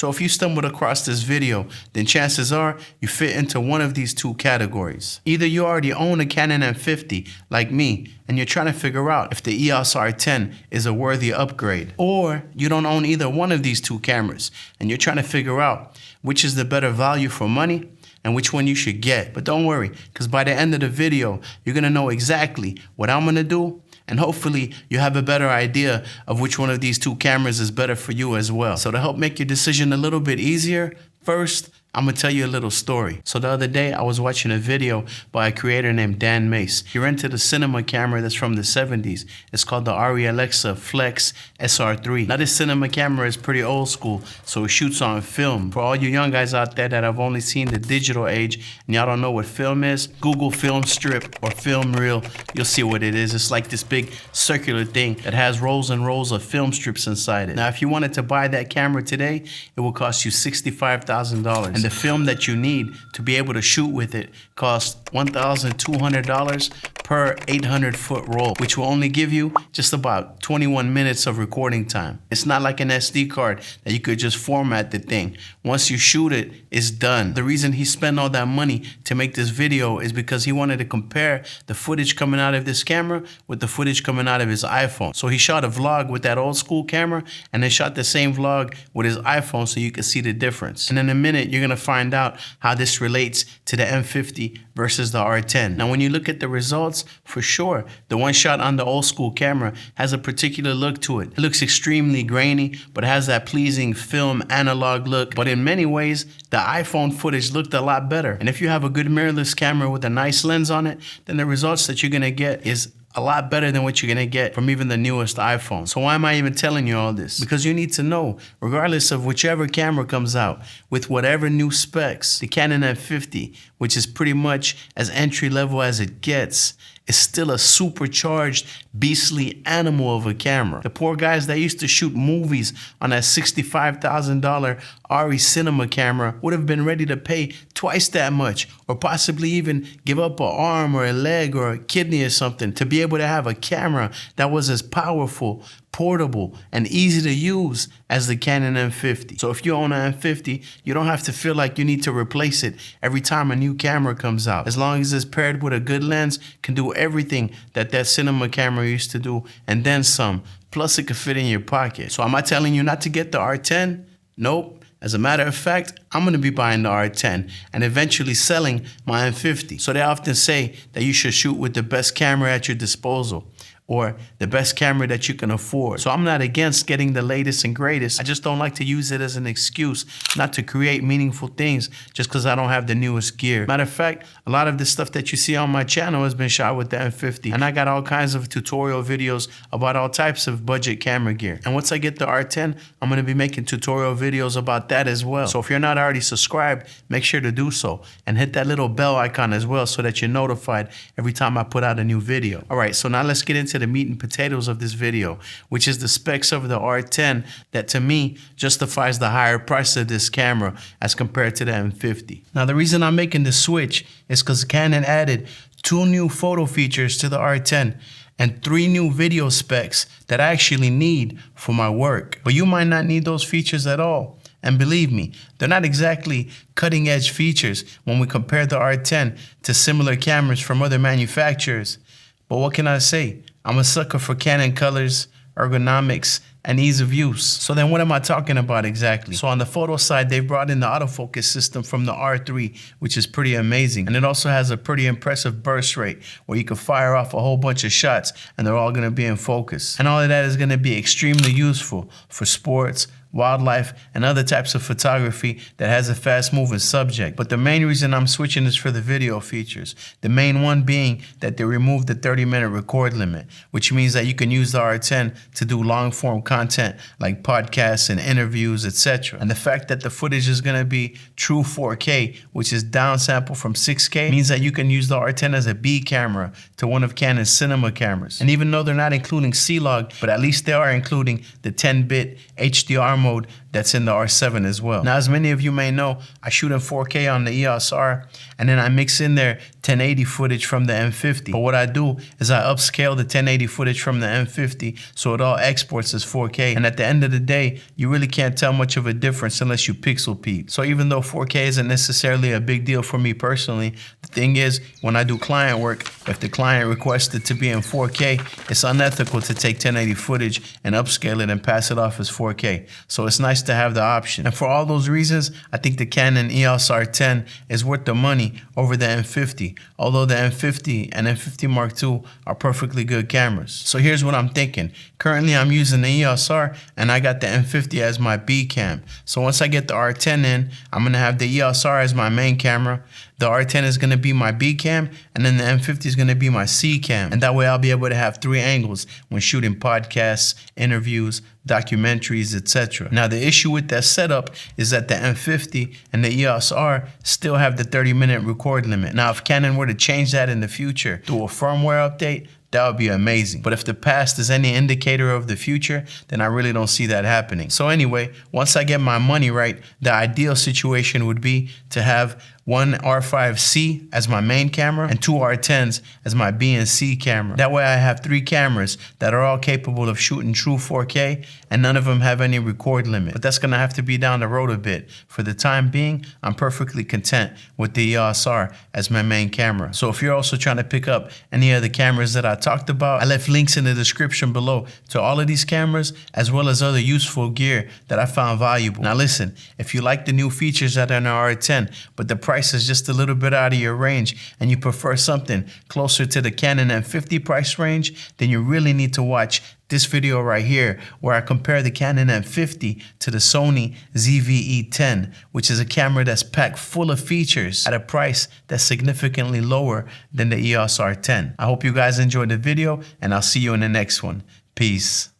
So if you stumbled across this video, then chances are you fit into one of these two categories. Either you already own a Canon M50 like me, and you're trying to figure out if the EOS R10 is a worthy upgrade, or you don't own either one of these two cameras, and you're trying to figure out which is the better value for money and which one you should get. But don't worry, because by the end of the video, you're gonna know exactly what I'm gonna do, and hopefully you have a better idea of which one of these two cameras is better for you as well. So to help make your decision a little bit easier, first, I'm gonna tell you a little story. So the other day, I was watching a video by a creator named Dan Mace. He rented a cinema camera that's from the 70s. It's called the Arri Alexa Flex SR3. Now this cinema camera is pretty old school, so it shoots on film. For all you young guys out there that have only seen the digital age and y'all don't know what film is, Google film strip or film reel, you'll see what it is. It's like this big circular thing that has rolls and rolls of film strips inside it. Now if you wanted to buy that camera today, it will cost you $65,000. And the film that you need to be able to shoot with it costs $1,200 per 800-foot roll, which will only give you just about 21 minutes of recording time. It's not like an SD card that you could just format the thing. Once you shoot it, it's done. The reason he spent all that money to make this video is because he wanted to compare the footage coming out of this camera with the footage coming out of his iPhone. So he shot a vlog with that old school camera and then shot the same vlog with his iPhone so you could see the difference. And in a minute, you're gonna find out how this relates to the M50 versus the R10. Now, when you look at the results, for sure, the one shot on the old school camera has a particular look to it. It looks extremely grainy, but it has that pleasing film analog look. But in many ways, the iPhone footage looked a lot better. And if you have a good mirrorless camera with a nice lens on it, then the results that you're gonna get is a lot better than what you're gonna get from even the newest iPhone. So why am I even telling you all this? Because you need to know, regardless of whichever camera comes out, with whatever new specs, the Canon M50, which is pretty much as entry level as it gets, is still a supercharged, beastly animal of a camera. The poor guys that used to shoot movies on that $65,000 Arri cinema camera would have been ready to pay twice that much, or possibly even give up an arm or a leg or a kidney or something to be able to have a camera that was as powerful, portable, and easy to use as the Canon M50. So if you own an M50, you don't have to feel like you need to replace it every time a new camera comes out. As long as it's paired with a good lens, can do everything that that cinema camera used to do, and then some. Plus it could fit in your pocket. So am I telling you not to get the R10? Nope. As a matter of fact, I'm gonna be buying the R10 and eventually selling my M50. So they often say that you should shoot with the best camera at your disposal, or the best camera that you can afford. So I'm not against getting the latest and greatest. I just don't like to use it as an excuse not to create meaningful things just because I don't have the newest gear. Matter of fact, a lot of the stuff that you see on my channel has been shot with the M50, and I got all kinds of tutorial videos about all types of budget camera gear. And once I get the R10, I'm gonna be making tutorial videos about that as well. So if you're not already subscribed, make sure to do so, and hit that little bell icon as well so that you're notified every time I put out a new video. All right, so now let's get into the meat and potatoes of this video, which is the specs of the R10 that to me justifies the higher price of this camera as compared to the M50. Now the reason I'm making the switch is because Canon added 2 new photo features to the R10 and 3 new video specs that I actually need for my work. But you might not need those features at all. And believe me, they're not exactly cutting edge features when we compare the R10 to similar cameras from other manufacturers. But what can I say? I'm a sucker for Canon colors, ergonomics, and ease of use. So then what am I talking about exactly? So on the photo side, they've brought in the autofocus system from the R3, which is pretty amazing. And it also has a pretty impressive burst rate where you can fire off a whole bunch of shots and they're all gonna be in focus. And all of that is gonna be extremely useful for sports, wildlife, and other types of photography that has a fast-moving subject. But the main reason I'm switching is for the video features. The main one being that they removed the 30-minute record limit, which means that you can use the R10 to do long-form content like podcasts and interviews, etc. And the fact that the footage is going to be true 4K, which is downsampled from 6K, means that you can use the R10 as a B camera to one of Canon's cinema cameras. And even though they're not including C-Log, but at least they are including the 10-bit HDR mode that's in the R7 as well. Now, as many of you may know, I shoot in 4K on the EOS R, and then I mix in there 1080 footage from the M50. But what I do is I upscale the 1080 footage from the M50 so it all exports as 4K. And at the end of the day, you really can't tell much of a difference unless you pixel peep. So even though 4K isn't necessarily a big deal for me personally, the thing is, when I do client work, if the client requests it to be in 4K, it's unethical to take 1080 footage and upscale it and pass it off as 4K. So it's nice to have the option. And for all those reasons, I think the Canon EOS R10 is worth the money over the M50, although the M50 and M50 Mark II are perfectly good cameras. So here's what I'm thinking. Currently, I'm using the EOS R and I got the M50 as my B cam. So once I get the R10 in, I'm gonna have the EOS R as my main camera. The R10 is gonna be my B cam, and then the M50 is gonna be my C cam. And that way I'll be able to have 3 angles when shooting podcasts, interviews, documentaries, etc. Now, the issue with that setup is that the M50 and the EOS R still have the 30-minute record limit. Now, if Canon were to change that in the future through a firmware update, that would be amazing. But if the past is any indicator of the future, then I really don't see that happening. So anyway, once I get my money right, the ideal situation would be to have one R5C as my main camera and 2 R10s as my B and C camera. That way I have 3 cameras that are all capable of shooting true 4K and none of them have any record limit. But that's gonna have to be down the road a bit. For the time being, I'm perfectly content with the EOS R as my main camera. So if you're also trying to pick up any of the cameras that I talked about, I left links in the description below to all of these cameras as well as other useful gear that I found valuable. Now listen, if you like the new features that are in the R10, but the price is just a little bit out of your range and you prefer something closer to the Canon M50 price range, then you really need to watch this video right here where I compare the Canon M50 to the Sony ZV-E10, which is a camera that's packed full of features at a price that's significantly lower than the EOS R10. I hope you guys enjoyed the video and I'll see you in the next one. Peace.